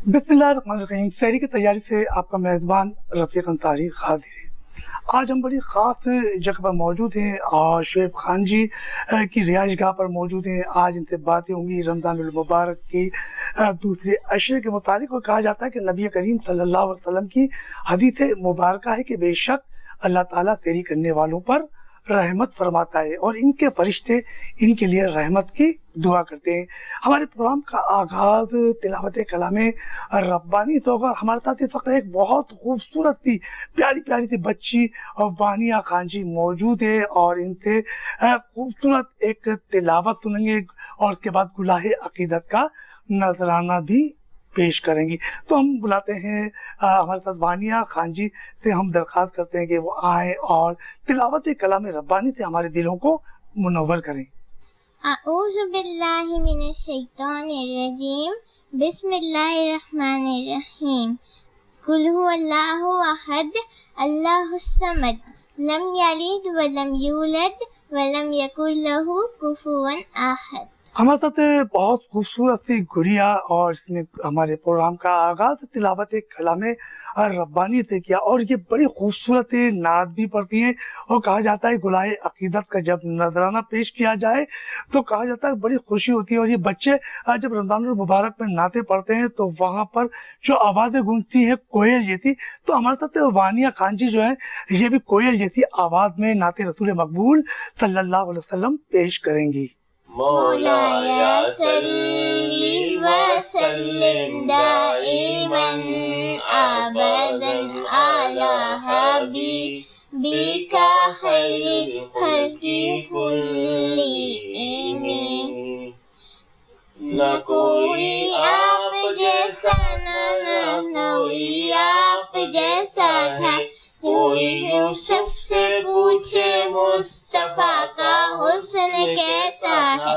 بسم اللہ الرحمن الرحیم. سحری کی تیاری سے آپ کا میزبان رفیق انصاری حاضر ہے. آج ہم بڑی خاص جگہ پر موجود ہیں اور شعیب خان جی کی رہائش گاہ پر موجود ہیں. آج ان سے باتیں ہوں گی رمضان المبارک کی دوسرے عشرے کے متعلق. اور کہا جاتا ہے کہ نبی کریم صلی اللہ علیہ وسلم کی حدیث مبارکہ ہے کہ بے شک اللہ تعالیٰ سحری کرنے والوں پر رحمت فرماتا ہے اور ان کے فرشتے ان کے لیے رحمت کی دعا کرتے ہیں. ہمارے پروگرام کا آغاز تلاوت کلام ربانی سے ہوگا. ہمارے ساتھ اس وقت ایک بہت خوبصورت سی پیاری سی بچی وانیہ خان جی موجود ہے اور ان سے خوبصورت ایک تلاوت سنیں گے اور اس کے بعد گلہ عقیدت کا نذرانہ بھی پیش کریں گی. تو ہم بلاتے ہیں ہمارے ساتھ وانیہ خان جی سے ہم درخواست کرتے ہیں کہ وہ آئیں اور تلاوت کلام ربانی سے ہمارے دلوں کو منور کریں. اعوذ باللہ من الشیطان الرجیم. بسم اللہ الرحمن الرحیم. قل هو اللہ احد اللہ الصمد لم یلد ولم یولد ولم یکن لہ کفوا احد. ہمارے ساتھ بہت خوبصورت سی گڑیا اور اس نے ہمارے پروگرام کا آغاز تلاوت کلام ربانی سے کیا اور یہ بڑی خوبصورت نعت بھی پڑھتی ہیں. اور کہا جاتا ہے گلہ عقیدت کا جب نذرانہ پیش کیا جائے تو کہا جاتا ہے بڑی خوشی ہوتی ہے. اور یہ بچے جب رمضان المبارک میں نعتیں پڑھتے ہیں تو وہاں پر جو آوازیں گونجتی ہے کوئل جیسی, تو ہمارے ساتھ وانیہ خان جی جو ہے یہ بھی کوئل جیسی آواز میں نعت رسول مقبول صلی اللہ علیہ وسلم پیش کریں گی. مولایا صلی وسلم دائما ابدا علی حبیبک خیر الخلق کلہم. نہ کوئی آپ جیسا نہ کوئی آپ جیسا تھا. کوئی یوسف سے پوچھے مصطفیٰ کا حسن کیسا ہے.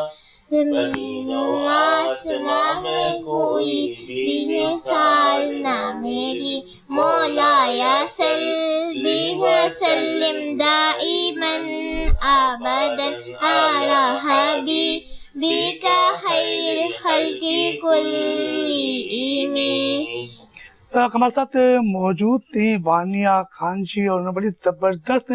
زمین و آسمان میں کوئی بھی مثال نہ میری. مولایا صلی وسلم دائما ابدا علی حبیبک خیر الخلق کلہم. ہمارے ساتھ موجود تھی وانیہ خان جی اور انہوں نے بڑی زبردست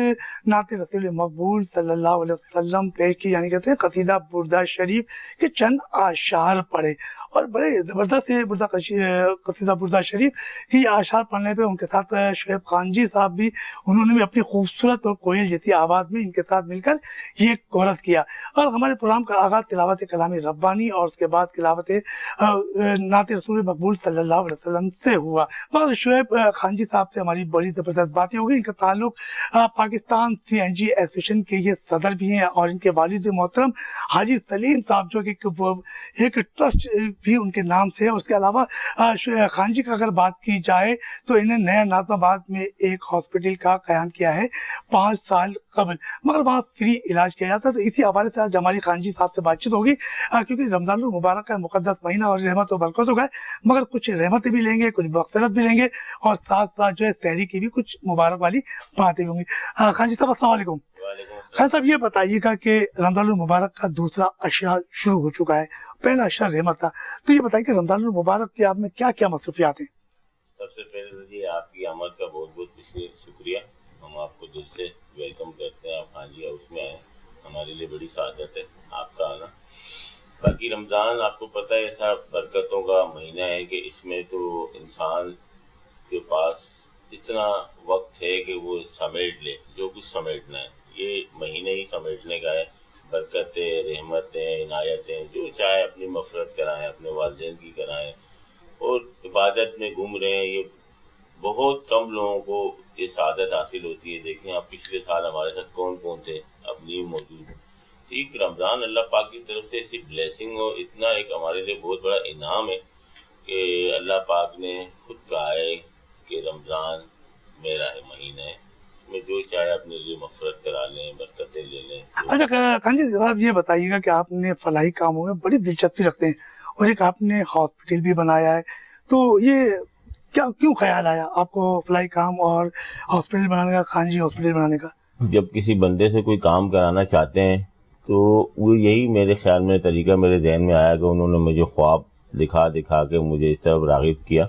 نعت رسول مقبول صلی اللہ علیہ وسلم پیش کی, یعنی کہتے ہیں قصیدہ بردہ شریف کے چند اشعار پڑھے. اور بڑے زبردست قصیدہ بردہ شریف کی اشعار پڑھنے پہ ان کے ساتھ شعیب خان جی صاحب بھی انہوں نے بھی اپنی خوبصورت اور کوئل جیسی آواز میں ان کے ساتھ مل کر یہ کورس کیا. اور ہمارے پروگرام کا آغاز تلاوت کلام ربانی اور اس کے بعد تلاوت نعت رسول مقبول صلی اللہ علیہ وسلم سے ہوا. مگر شعیب خان جی صاحب سے ہماری بڑی زبردست باتیں ہو گئی. ان کا تعلق پاکستان CNG ایسوسیشن کے یہ صدر بھی ہیں اور ان کے والد محترم حاجی سلیم صاحب جو کہ ایک ٹرسٹ بھی ان کے نام سے ہے. اس کے علاوہ خان جی کا اگر بات کی جائے تو انہیں نیا ناظم آباد میں ایک ہاسپٹل کا قیام کیا ہے 5 سال قبل, مگر وہاں فری علاج کیا جاتا ہے. تو اسی حوالے سے آج ہماری خان جی صاحب سے بات چیت ہوگی کیونکہ رمضان المبارک کا مقدس مہینہ اور رحمت و برکت ہوگا, مگر کچھ رحمتیں بھی لیں گے, کچھ مغفرت بھی لیں گے اور ساتھ ساتھ جو ہے سحری کی بھی کچھ مبارک والی باتیں بھی ہوں گی. خان جی صاحب السلام علیکم. خان صاحب یہ بتائیے گا کہ رمضان المبارک کا دوسرا عشرہ شروع ہو چکا ہے, پہلا عشرہ رحمت تھا, تو یہ بتائیے کہ رمضان المبارک کے آپ میں کیا کیا مصروفیات ہیں؟ سب سے پہلے جی آپ کی آمد کا بہت بہت شکریہ. ہم آپ کو دل سے ویلکم کرتے ہیں. آپ خان جی ہاؤس میں آئے, ہمارے لیے بڑی سعادت ہے آپ کا آنا. باقی رمضان آپ کو پتہ ہے ایسا برکتوں کا مہینہ ہے کہ اس میں تو انسان کے پاس اتنا وقت ہے کہ وہ سمیٹ لے جو کچھ سمیٹنا ہے. یہ مہینہ ہی سمیٹنے کا ہے. برکتیں, رحمتیں, عنایتیں جو چاہے اپنی مغفرت کرائیں, اپنے والدین کی کرائیں اور عبادت میں گھوم رہے ہیں. یہ بہت کم لوگوں کو یہ سعادت حاصل ہوتی ہے. دیکھیں آپ پچھلے سال ہمارے ساتھ کون کون تھے, اب نہیں موجود. ٹھیک, رمضان اللہ پاک کی طرف سے ایسی بلیسنگ اور اتنا ایک ہمارے لیے بہت بڑا انعام ہے کہ اللہ پاک نے خود کہا ہے کہ رمضان میرا ہے مہینہ ہے, میں جو چاہے اپنے لیے مغفرت کرا لیں, برکتیں لے لیں. اچھا خان جی صاحب یہ بتائیے گا کہ آپ نے فلاحی کاموں میں بڑی دلچسپی رکھتے ہیں اور ایک آپ نے ہاسپٹل بھی بنایا ہے, تو یہ کیوں خیال آیا آپ کو فلاحی کام اور ہاسپٹل بنانے کا, خان جی ہاسپٹل بنانے کا؟ جب کسی بندے سے کوئی کام کرانا چاہتے ہیں تو وہ یہی میرے خیال میں طریقہ میرے ذہن میں آیا کہ انہوں نے مجھے خواب دکھا دکھا کے مجھے اس طرف راغب کیا،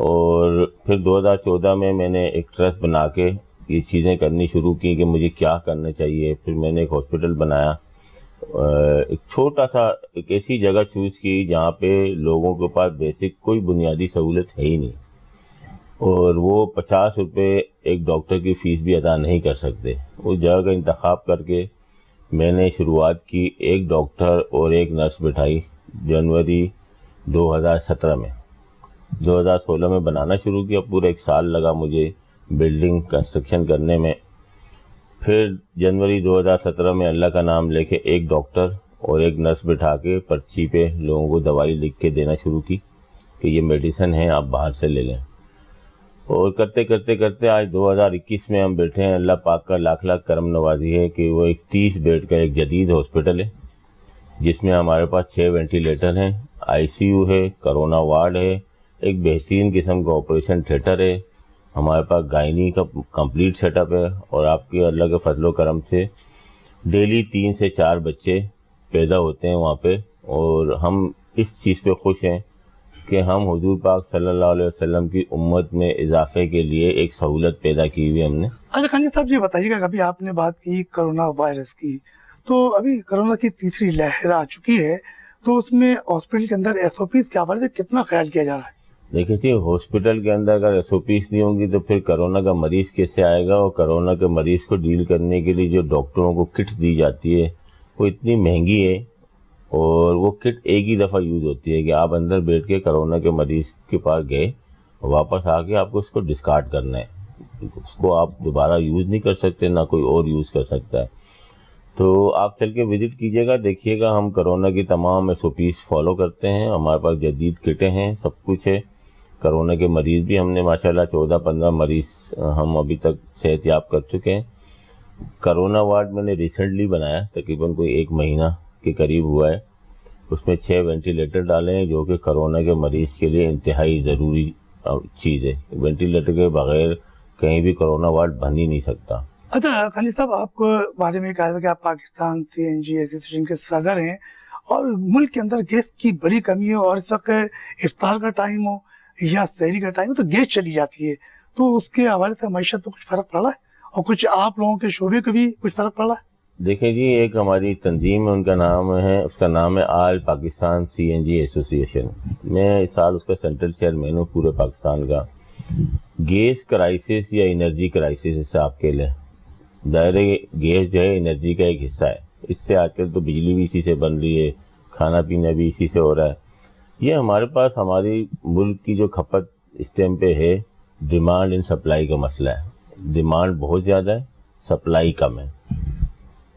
اور پھر 2014 میں نے ایک ٹرسٹ بنا کے یہ چیزیں کرنی شروع کی کہ مجھے کیا کرنا چاہیے۔ پھر میں نے ایک ہاسپٹل بنایا، ایک چھوٹا سا ایک ایسی جگہ چوز کی جہاں پہ لوگوں کے پاس بیسک کوئی بنیادی سہولت ہے ہی نہیں، اور وہ 50 روپے ایک ڈاکٹر کی فیس بھی ادا نہیں کر سکتے۔ اس جگہ کا انتخاب کر کے میں نے شروعات کی، ایک ڈاکٹر اور ایک نرس بٹھائی جنوری 2017 میں۔ 2016 میں بنانا شروع کیا، پورا 1 سال لگا مجھے بلڈنگ کنسٹرکشن کرنے میں۔ پھر جنوری 2017 میں اللہ کا نام لے کے ایک ڈاکٹر اور ایک نرس بٹھا کے پرچی پہ لوگوں کو دوائی لکھ کے دینا شروع کی کہ یہ میڈیسن ہے، آپ باہر سے لے لیں۔ اور کرتے کرتے کرتے آج 2021 میں ہم بیٹھے ہیں۔ اللہ پاک کا لاکھ لاکھ کرم نوازی ہے کہ وہ ایک 30 بیڈ کا ایک جدید ہاسپٹل ہے، جس میں ہمارے پاس 6 وینٹیلیٹر ہیں، ICU ہے، کرونا وارڈ ہے، ایک بہترین قسم کا آپریشن تھیٹر ہے، ہمارے پاس گائنی کا کمپلیٹ سیٹ اپ ہے، اور آپ کے اللہ کے فضل و کرم سے ڈیلی 3 سے 4 بچے پیدا ہوتے ہیں وہاں پہ، اور ہم اس چیز پہ خوش ہیں کہ ہم حضور پاک صلی اللہ علیہ وسلم کی امت میں اضافے کے لیے ایک سہولت پیدا کی ہوئی ہم نے۔ اچھا خان جی صاحب یہ بتائیے گا، ابھی آپ نے بات کی کرونا وائرس کی، تو ابھی کرونا کی تیسری لہر آ چکی ہے، تو اس میں ہاسپٹل کے اندر SOPs کے حوالے سے کتنا خیال کیا جا رہا ہے؟ دیکھیں جی، ہاسپٹل کے اندر اگر SOPs نہیں ہوں گی تو پھر کرونا کا مریض کیسے آئے گا؟ اور کرونا کے مریض کو ڈیل کرنے کے لیے جو ڈاکٹروں کو کٹ دی جاتی ہے وہ اتنی مہنگی ہے، اور وہ کٹ ایک ہی دفعہ یوز ہوتی ہے کہ آپ اندر بیٹھ کے کرونا کے مریض کے پاس گئے، واپس آ کے آپ کو اس کو ڈسکارڈ کرنا ہے، اس کو آپ دوبارہ یوز نہیں کر سکتے، نہ کوئی اور یوز کر سکتا ہے۔ تو آپ چل کے وزٹ کیجیے گا، دیکھیے گا، ہم کرونا کی تمام SOPs فالو کرتے ہیں، ہمارے پاس جدید کٹیں ہیں، سب کچھ ہے۔ کرونا کے مریض بھی ہم نے ماشاءاللہ 14-15 مریض ہم ابھی تک صحت یاب کر چکے ہیں۔ کرونا وارڈ میں نے ریسنٹلی بنایا، تقریباً کوئی 1 مہینہ کے قریب ہوا ہے، اس میں 6 وینٹیلیٹر ڈالے ہیں، جو کہ کرونا کے مریض کے لیے انتہائی ضروری چیز ہے۔ وینٹیلیٹر کے بغیر کہیں بھی کرونا وارڈ بن ہی نہیں سکتا۔ اچھا خان جی صاحب، آپ کو بارے میں کہا تھا کہ آپ پاکستان CNG ایسوسیشن کے صدر ہیں، اور ملک کے اندر گیس کی بڑی کمی ہے، اور اس وقت افطار کا ٹائم ہو یا سحری کا ٹائم ہو تو گیس چلی جاتی ہے، تو اس کے حوالے سے معیشت پہ کچھ فرق پڑ رہا ہے، اور کچھ آپ لوگوں کے شعبے کو بھی کچھ فرق پڑ رہا ہے؟ دیکھیں جی، ایک ہماری تنظیم ہے، اس کا نام ہے آل پاکستان CNG ایسوسیشن۔ میں اس سال اس کا سینٹرل چیئرمین ہوں پورے پاکستان کا۔ گیس کرائسس یا انرجی کرائسس اس سے آپ کے لیں، ظاہر ہے گیس جو ہے انرجی کا ایک حصہ ہے، اس سے آج کل تو بجلی بھی اسی سے بن رہی ہے، کھانا پینا بھی اسی سے ہو رہا ہے۔ یہ ہمارے پاس ہماری ملک کی جو کھپت اس ٹائم پہ ہے، ڈیمانڈ ان سپلائی کا مسئلہ ہے۔ ڈیمانڈ بہت زیادہ ہے، سپلائی کم ہے۔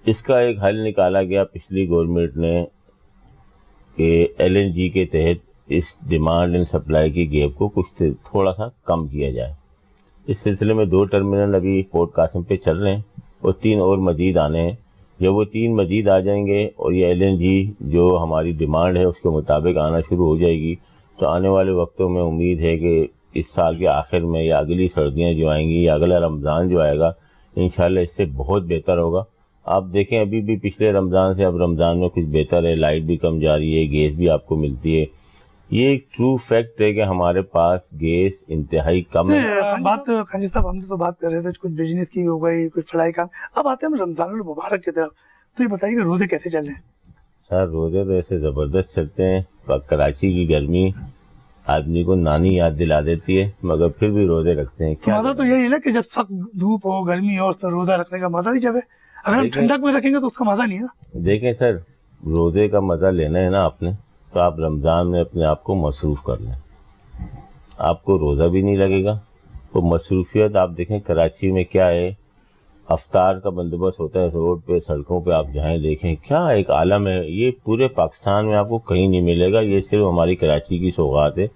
اس کا ایک حل نکالا گیا پچھلی گورنمنٹ نے کہ LNG کے تحت اس ڈیمانڈ ان سپلائی کی گیپ کو کچھ تھوڑا سا کم کیا جائے۔ اس سلسلے میں 2 ٹرمینل ابھی پورٹ قاسم پہ چل رہے ہیں، اور 3 اور مزید آنے ہیں۔ جب وہ 3 مزید آ جائیں گے اور یہ LNG جو ہماری ڈیمانڈ ہے اس کے مطابق آنا شروع ہو جائے گی، تو آنے والے وقتوں میں امید ہے کہ اس سال کے آخر میں یا اگلی سردیاں جو آئیں گی یا اگلا رمضان جو آئے گا، انشاءاللہ اس سے بہت بہتر ہوگا۔ آپ دیکھیں ابھی بھی پچھلے رمضان سے اب رمضان میں کچھ بہتر ہے، لائٹ بھی کم جا رہی ہے، گیس بھی آپ کو ملتی ہے۔ یہ ایک ٹرو فیکٹ ہے کہ ہمارے پاس گیس انتہائی کم ہے۔ بات خان جی صاحب، ہم تو بات کر رہے تھے کچھ بزنس کی بھی ہو گئی، کچھ فلائی کام، اب آتے ہیں ہم رمضان المبارک کی طرف، تو یہ بتائیے کہ روزے کیسے چل رہے ہیں؟ سر روزے تو ایسے زبردست چلتے ہیں، کراچی کی گرمی آدمی کو نانی یاد دلا دیتی ہے، مگر پھر بھی روزے رکھتے ہیں۔ مزہ تو یہی ہے نا کہ جب سخت دھوپ ہو، گرمی ہو، اس میں روزہ رکھنے کا مزہ ہی جب ہے، اگر ہم ٹھنڈک میں رکھیں گے تو اس کا مزہ نہیں ہے نا۔ دیکھیں سر، روزے کا مزہ لینا ہے نا آپ نے، تو آپ رمضان میں اپنے آپ کو مصروف کر لیں، آپ کو روزہ بھی نہیں لگے گا۔ تو مصروفیت آپ دیکھیں کراچی میں کیا ہے، افطار کا بندوبست ہوتا ہے روڈ پہ، سڑکوں پہ، آپ جہاں دیکھیں کیا ایک عالم ہے۔ یہ پورے پاکستان میں آپ کو کہیں نہیں ملے گا، یہ صرف ہماری کراچی کی سوغات ہے۔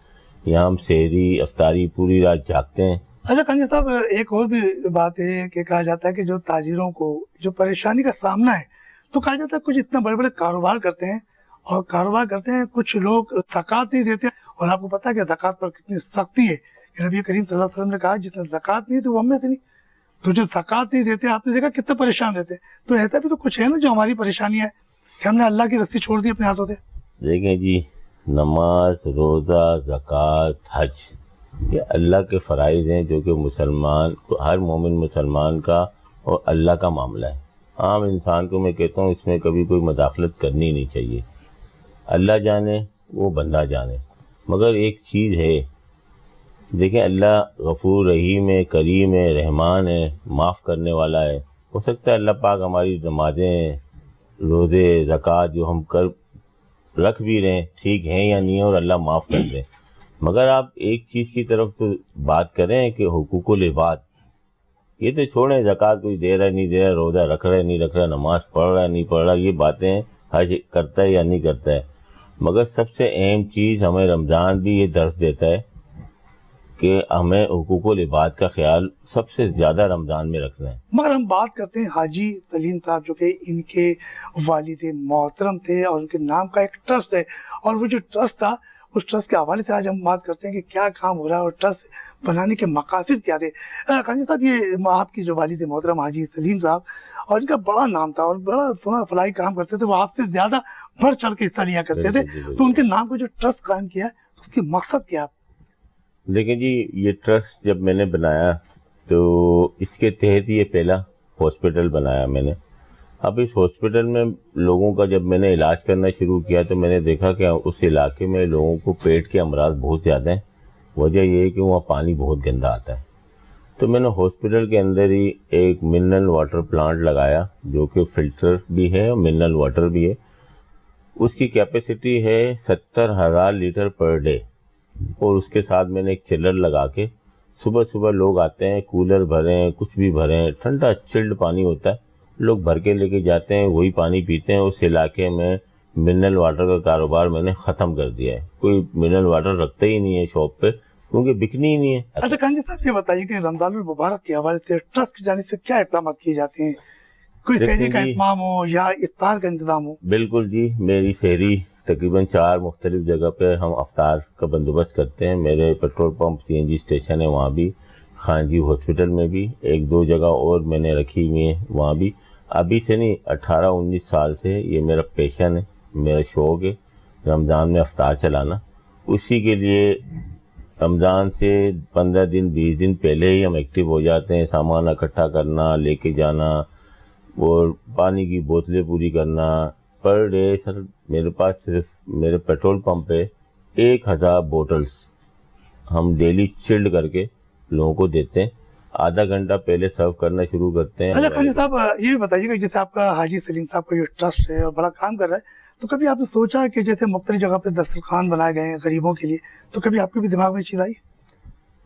یہاں ہم سحری افطاری پوری رات جاگتے ہیں۔ اچھا خان جی صاحب، ایک اور بھی بات ہے کہ کہا جاتا ہے کہ جو تاجروں کو جو پریشانی کا سامنا ہے، تو کہا جاتا ہے کچھ اتنا بڑے بڑے کاروبار کرتے ہیں، اور کاروبار کرتے ہیں کچھ لوگ زکوٰۃ نہیں دیتے، اور آپ کو پتا ہے کہ زکوٰۃ پر کتنی سختی ہے کہ نبی کریم صلی اللہ علیہ وسلم نے کہا جس نے زکوٰۃ نہیں تو وہ ہم میں سے نہیں، تو جو زکوٰۃ نہیں دیتے آپ نے دیکھا کتنے پریشان رہتے ہیں۔ تو ایسا بھی تو کچھ ہے نا جو ہماری پریشانیاں ہے کہ ہم نے اللہ کی رسی چھوڑ دی اپنے ہاتھوں سے۔ دیکھیں جی، نماز، روزہ، زکوٰۃ، حج، یہ اللہ کے فرائض ہیں جو کہ ہر مومن مسلمان کا اور اللہ کا معاملہ ہے. عام انسان کو میں کہتا ہوں اس میں کبھی کوئی مداخلت کرنی نہیں چاہیے. اللہ جانے، وہ بندہ جانے. مگر ایک چیز ہے، دیکھیں اللہ غفور رحیم ہے، کریم ہے، رحمان ہے، معاف کرنے والا ہے. ہو سکتا ہے اللہ پاک ہماری نمازیں، روزے، زکوٰۃ جو ہم رکھ بھی رہے ہیں ٹھیک ہیں یا نہیں ہے اور اللہ معاف کر دیں. مگر آپ ایک چیز کی طرف تو بات کریں کہ حقوق العباد، یہ تو چھوڑیں زکوٰۃ کوئی دے رہا ہے نہیں دے رہا، روزہ رکھ رہا ہے نہیں رکھ رہا، نماز پڑھ رہا ہے نہیں پڑھ رہا، یہ باتیں حج کرتا ہے یا نہیں کرتا ہے. مگر سب سے اہم چیز ہمیں رمضان بھی یہ درس دیتا ہے کہ ہمیں حقوق العباد کا خیال سب سے زیادہ رمضان میں رکھنا ہے. مگر ہم بات کرتے ہیں حاجی سلیم صاحب جو کہ ان کے والد محترم تھے اور ان کے نام کا ایک ٹرسٹ ہے، اور وہ جو ٹرسٹ تھا اس ٹرسٹ کے حوالے سے آج ہم بات کرتے ہیں کہ کیا کام ہو رہا ہے اور ٹرسٹ بنانے کے مقاصد کیا تھے. خانجی صاحب، یہ آپ کی جو والد محترم حاجی سلیم صاحب، اور ان کا بڑا نام تھا اور بڑا سونا فلاحی کام کرتے تھے، وہ آپ سے زیادہ بڑھ چڑھ کے حصہ لیا کرتے تھے. تو ان کے نام کو جو ٹرسٹ قائم کیا ہے اس کی مقصد کیا؟ دیکھیں جی، یہ ٹرسٹ جب میں نے بنایا تو اس کے تحت یہ پہلا ہاسپٹل بنایا میں نے. اب اس ہاسپٹل میں لوگوں کا جب میں نے علاج کرنا شروع کیا تو میں نے دیکھا کہ اس علاقے میں لوگوں کو پیٹ کے امراض بہت زیادہ ہیں. وجہ یہ ہے کہ وہاں پانی بہت گندا آتا ہے. تو میں نے ہاسپٹل کے اندر ہی ایک منرل واٹر پلانٹ لگایا جو کہ فلٹر بھی ہے اور منرل واٹر بھی ہے. اس کی کیپیسٹی ہے 70,000 لیٹر پر ڈے، اور اس کے ساتھ میں نے ایک چلر لگا کے صبح صبح لوگ آتے ہیں، کولر بھریں کچھ بھی بھریں، ٹھنڈا چلڈ پانی ہوتا ہے، لوگ بھر کے لے کے جاتے ہیں، وہی پانی پیتے ہیں. اس علاقے میں منرل واٹر کا کاروبار میں نے ختم کر دیا ہے. کوئی منرل واٹر رکھتا ہی نہیں ہے شاپ پہ کیونکہ بکنی ہی نہیں ہے. اچھا خانجی صاحب، یہ بتائیے کہ رمضان المبارک کے حوالے سے ٹرسٹ کی جانب سے کیا اقدامات کیے جاتے ہیں؟ کوئی سحری کا اہتمام ہو یا افطار کا انتظام ہو؟ بالکل جی، میری سحری تقریباً 4 مختلف جگہ پہ ہم افطار کا بندوبست کرتے ہیں. میرے پیٹرول پمپ CNG اسٹیشن ہے وہاں بھی، خانجی ہاسپٹل میں بھی، 1-2 جگہ اور میں نے رکھی ہوئی ہیں وہاں بھی. ابھی سے نہیں، 18-19 سال سے یہ میرا پیشن ہے، میرا شوق ہے رمضان میں افطار چلانا. اسی کے لیے رمضان سے 15 دن 20 دن پہلے ہی ہم ایکٹیو ہو جاتے ہیں. سامان اکٹھا کرنا، لے کے جانا، اور پانی کی بوتلیں پوری کرنا. پر ڈے سر میرے پاس صرف میرے پیٹرول پمپ پہ 1000 بوٹلز ہم ڈیلی چلڈ کر کے لوگوں کو دیتے ہیں. آدھا گھنٹہ پہلے سرو کرنا شروع کرتے ہیں. اچھا خانجی صاحب، یہ بتائیے کہ جیسے آپ کا حاجی سلیم صاحب کا جو ٹرسٹ ہے اور بڑا کام کر رہا ہے، تو کبھی آپ نے سوچا کہ جیسے مختلف جگہ پہ دسترخوان بنائے گئے ہیں غریبوں کے لیے، تو کبھی آپ کے بھی دماغ میں چیز آئی؟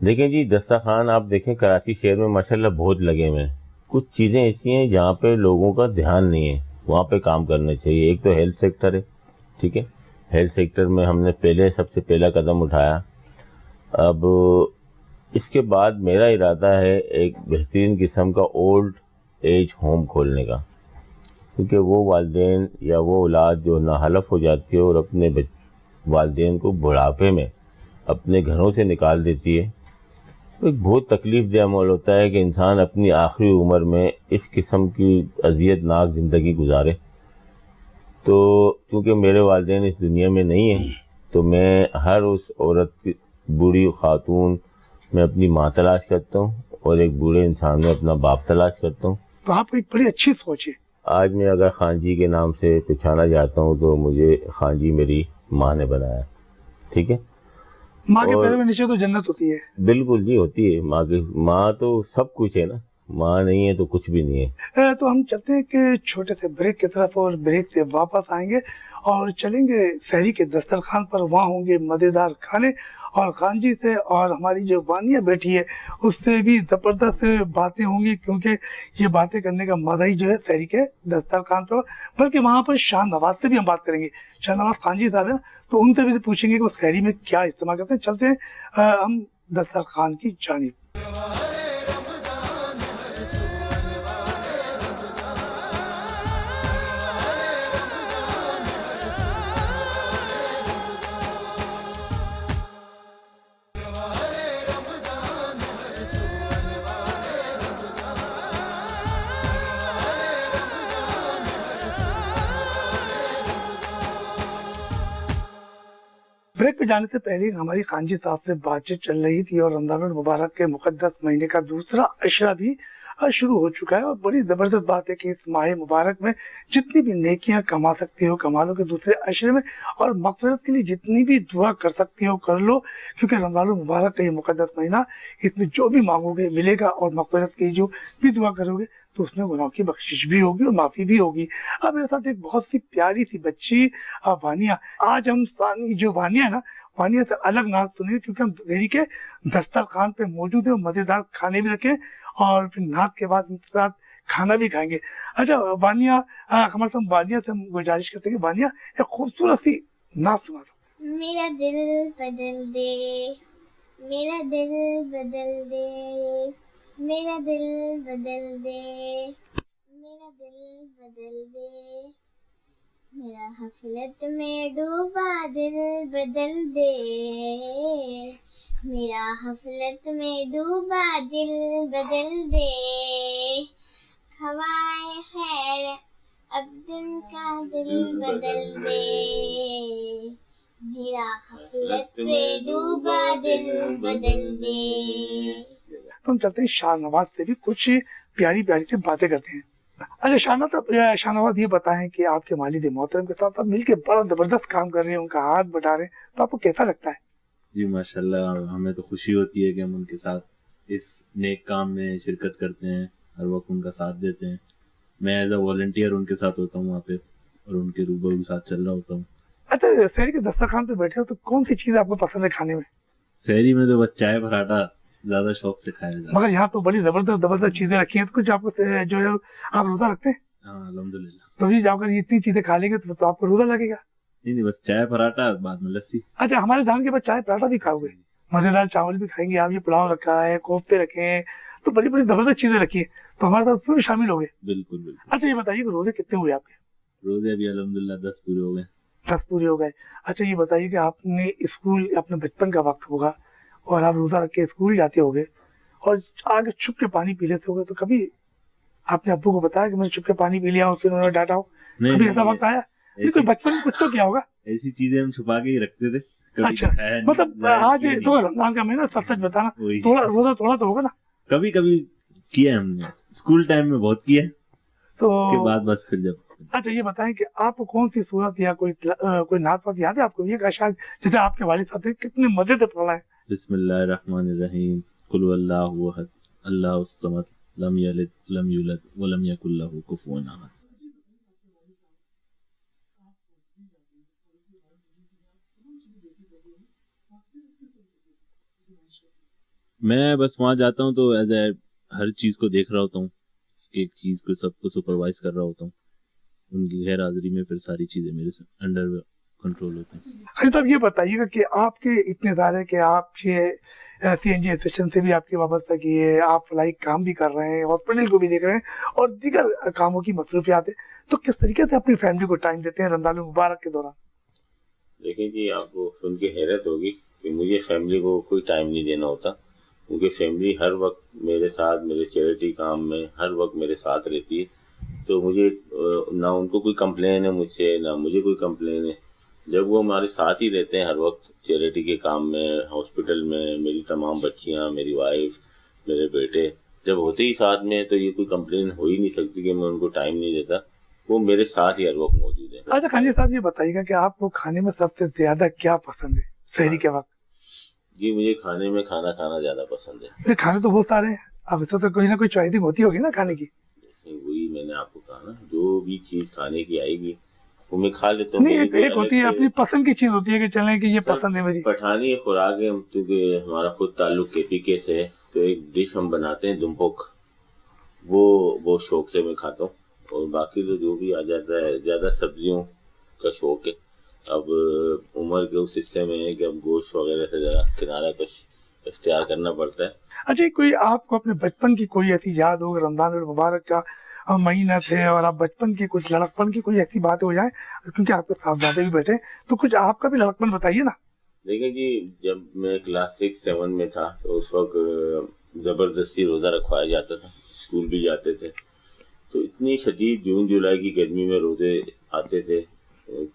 دیکھیں جی، دسترخوان آپ دیکھیں کراچی شہر میں ماشاءاللہ بہت لگے ہوئے ہیں. کچھ چیزیں ایسی ہیں جہاں پہ لوگوں کا دھیان نہیں ہے، وہاں پہ کام کرنا چاہیے. ایک تو ہیلتھ سیکٹر ہے، ٹھیک ہے، ہیلتھ سیکٹر میں ہم نے سب سے پہلا قدم اٹھایا. اب اس کے بعد میرا ارادہ ہے ایک بہترین قسم کا اولڈ ایج ہوم کھولنے کا، کیونکہ وہ والدین یا وہ اولاد جو ناحلف ہو جاتی ہے اور اپنے والدین کو بڑھاپے میں اپنے گھروں سے نکال دیتی ہے، ایک بہت تکلیف دہ عمل ہوتا ہے کہ انسان اپنی آخری عمر میں اس قسم کی اذیت ناک زندگی گزارے. تو کیونکہ میرے والدین اس دنیا میں نہیں ہیں تو میں ہر اس عورت کی بوڑھی خاتون میں اپنی ماں تلاش کرتا ہوں اور ایک بوڑھے انسان میں اپنا باپ تلاش کرتا ہوں. تو آپ کو ایک بڑی اچھی سوچ ہے. آج میں اگر خان جی کے نام سے پہچانا جاتا ہوں تو مجھے خان جی میری ماں نے بنایا، ٹھیک ہے. ماں کے پیروں میں نیچے تو جنت ہوتی ہے. بالکل جی، ہوتی ہے. ماں تو سب کچھ ہے نا، ماں نہیں ہے تو کچھ بھی نہیں ہے. تو ہم چلتے ہیں کہ چھوٹے سے بریک کی طرف، اور بریک سے واپس آئیں گے اور چلیں گے سحری کے دسترخوان پر. وہاں ہوں گے مزیدار کھانے، اور خان جی سے اور ہماری جو وانیہ بیٹھی ہے اس سے بھی زبردست باتیں ہوں گی، کیونکہ یہ باتیں کرنے کا مزہ ہی جو ہے سحری کے دسترخوان پر. بلکہ وہاں پر شاہ نواز سے بھی ہم بات کریں گے. شاہ نواز خان جی صاحب ہیں، تو ان سے بھی پوچھیں گے کہ وہ سحری میں کیا استعمال کرتے ہیں. چلتے ہیں ہم دسترخوان کی جانب. بریک پہ جانے سے پہلے ہماری خانجی صاحب سے بات چیت چل رہی تھی اور رمضان المبارک کے مقدس مہینے کا دوسرا عشرہ بھی شروع ہو چکا ہے، اور بڑی زبردست بات ہے کہ اس ماہ مبارک میں جتنی بھی نیکیاں کما سکتے ہو کما لو، کے دوسرے عشرے میں، اور مغفرت کے لیے جتنی بھی دعا کر سکتے ہو کر لو، کیونکہ رمضان المبارک کا یہ مقدس مہینہ، اس میں جو بھی مانگو گے ملے گا، اور مغفرت کی جو بھی دعا کرو گے تو اس میں گناہوں کی بخشش بھی ہوگی اور معافی بھی ہوگی۔ اب میرے ساتھ ایک بہت سی پیاری سی بچی وانیہ، آج ہم جو وانیہ ہے نا، وانیہ سے الگ نعت سنیں، کیونکہ ہم سحری کے دسترخوان پہ موجود ہیں اور مزیدار کھانے بھی رکھیں، اور پھر نعت کے بعد ان کے ساتھ کھانا بھی کھائیں گے۔ اچھا وانیہ، ہمارے ساتھ وانیہ سے ہم گزارش کرتے ہیں کہ وانیہ ایک خوبصورت سی نعت سنا دو۔ میرا دل بدل دے، میرا دل بدل دے، میرا دل بدل دے، میرا دل بدل دے، میرا غفلت میں ڈوبا دل بدل دے، میرا غفلت میں ڈوبا دل بدل دے، ہوائے خیر اب دن کا دل بدل دے، میرا غفلت میں ڈوبا دل بدل دے۔ تو ہم چلتے ہیں شاہ نواز سے بھی کچھ پیاری پیاری سے باتیں کرتے ہیں۔ اچھا شاہ نواز، یہ بتائیں کہ آپ کے والد محترم کے ساتھ آپ مل کے بڑا زبردست کام کر رہے ہیں، ان کا ہاتھ بٹا رہے ہیں، تو آپ کو کیسا لگتا ہے؟ جی ماشاءاللہ، ہمیں تو خوشی ہوتی ہے کہ ہم ان کے ساتھ اس نیک کام میں شرکت کرتے ہیں، ہر وقت ان کا ساتھ دیتے ہیں۔ میں ایز اے والنٹیئر ان کے ساتھ ہوتا ہوں وہاں پہ، اور ان کے روبرو ساتھ چل رہا ہوتا ہوں۔ اچھا سحری کے دسترخوان پہ بیٹھے ہو تو کون سی چیز آپ کو پسند ہے کھانے میں؟ سحری میں تو بس چائے پراٹھا زیادہ شوق سے کھایا جاتا ہے۔ مگر یہاں تو بڑی زبردست چیزیں رکھی ہیں، تو کچھ آپ کو جو ہے آپ روزہ رکھتے ہیں؟ ہاں الحمدللہ۔ تو بھی جا کر اتنی چیزیں کھا لیں گے تو آپ کو روزہ لگے گا؟ نہیں بس چائے پراٹھا، بعد میں لسی۔ اچھا ہمارے جان کے بعد چائے پراٹھا بھی کھاؤ گے، مزیدار چاول بھی کھائیں گے آپ، یہ پلاؤ رکھا ہے، کوفتے رکھے ہیں، تو بڑی بڑی زبردست چیزیں رکھی ہیں، تو ہمارے ساتھ اس میں بھی شامل ہو گئے۔ بالکل بالکل۔ اچھا یہ بتائیے کہ روزے کتنے ہوئے آپ کے؟ روزے ابھی الحمدللہ 10 پورے ہو گئے۔ 10 پورے ہو گئے۔ اچھا یہ بتائیے کہ آپ نے اسکول اپنے بچپن کا وقت ہوگا اور آپ روزہ رکھ کے اسکول جاتے ہوگے اور آگے چھپ کے پانی پی لیتے ہوگے، تو کبھی آپ نے ابو کو بتایا کہ میں نے چھپ کے پانی پی لیا اور پھر انہوں نے ڈانٹا ہو؟ کبھی ایسا وقت آیا؟ کوئی بچپن میں کچھ تو کیا ہوگا؟ ایسی چیزیں ہم چھپا کے ہی رکھتے تھے۔ اچھا مطلب آج تو رمضان کا مہینہ، سچ سچ بتانا، تھوڑا روزہ تھوڑا تو ہوگا نا؟ کبھی کبھی کیا ہم نے، اسکول ٹائم میں بہت کیا تو کے بعد بس پھر جب۔ اچھا یہ بتائیں کہ آپ کو کون سی صورت یا کوئی نعت وات یاد ہے آپ کو؟ یہ اشعار جیسے آپ کے والد صاحب کتنے مزے سے پڑھا ہے۔ بسم اللہ الرحمن الرحیم، قل هو اللہ احد اللہ الصمد لم یلد ولم یولد ولم یکن لہ کفوا احد۔ میں بس وہاں جاتا ہوں تو ایز اے ہر چیز کو دیکھ رہا ہوتا ہوں، ایک چیز کو سب کو سپروائز کر رہا ہوتا ہوں، ان کی غیر حاضری میں پھر ساری چیزیں میرے سے انڈر کنٹرول ہوتی ہیں۔ خیر تب یہ بتائیے گا کہ آپ کے اتنے ادارے کہ آپ یہ سی این جی ایسوسیشن سے بھی آپ کی وابستگی ہے، آپ فلائی کام بھی کر رہے ہیں، ہاسپٹل کو بھی دیکھ رہے ہیں اور دیگر کاموں کی مصروفیات ہے، تو کس طریقے سے اپنی فیملی کو ٹائم دیتے ہیں رمضان المبارک کے دوران؟ دیکھیں جی، آپ کو سن کے حیرت ہوگی کہ مجھے فیملی کو کوئی ٹائم نہیں دینا ہوتا، کیونکہ فیملی ہر وقت میرے ساتھ، میرے چیریٹی کام میں ہر وقت میرے ساتھ رہتی ہے، تو مجھے نہ ان کو کوئی کمپلین ہے مجھ سے، نہ مجھے کوئی کمپلین ہے۔ جب وہ ہمارے ساتھ ہی رہتے ہیں ہر وقت چیریٹی کے کام میں، ہاسپٹل میں، میری تمام بچیاں، میری وائف، میرے بیٹے جب ہوتے ہی ساتھ میں، تو یہ کوئی کمپلین ہو ہی نہیں سکتی کہ میں ان کو ٹائم نہیں دیتا، وہ میرے ساتھ ہی ہر وقت موجود ہے۔ اچھا خانجی صاحب یہ بتائیے گا کہ آپ کو کھانے میں سب سے زیادہ کیا پسند ہے سحری کے وقت؟ جی مجھے کھانے میں کھانا کھانا زیادہ پسند ہے۔ کھانے تو بہت سارے ہیں، اب تو کوئی نہ کوئی چوائسنگ ہوتی ہوگی نا کھانے کی؟ وہی میں نے آپ کو کہا نا، جو بھی چیز کھانے کی آئے گی وہ میں کھا لیتا ہوں۔ نہیں ایک ہوتی ہے اپنی پسند کی چیز ہوتی ہے کہ چلیں کہ یہ پسند ہے مجھے۔ پٹھانی خوراک ہے، کیونکہ ہمارا خود تعلق کے پی کے سے ہے، تو ایک ڈش ہم بناتے ہیں دمپوک، وہ بہت شوق سے میں کھاتا ہوں، اور باقی تو جو بھی آ جاتا ہے زیادہ سبزیوں کا شوق ہے۔ اب عمر کے اس حصے میں ہے کہ اب گوشت وغیرہ سے ذرا کنارہ کش اختیار کرنا پڑتا ہے۔ اچھا کوئی آپ کو اپنے بچپن کی کوئی ایسی یاد ہو، رمضان المبارک کا مہینہ تھے اور آپ بچپن کی کچھ لڑکپن کی کوئی ایسی بات ہو جائے، کیونکہ آپ کے صاحبزادے بھی بیٹھے تو کچھ آپ کا بھی لڑکپن بتائیے نا۔ دیکھیں جی، جب میں کلاس 6-7 میں تھا تو اس وقت زبردستی روزہ رکھوایا جاتا تھا، اسکول بھی جاتے تھے، تو اتنی شدید جون جولائی کی گرمی میں روزے آتے تھے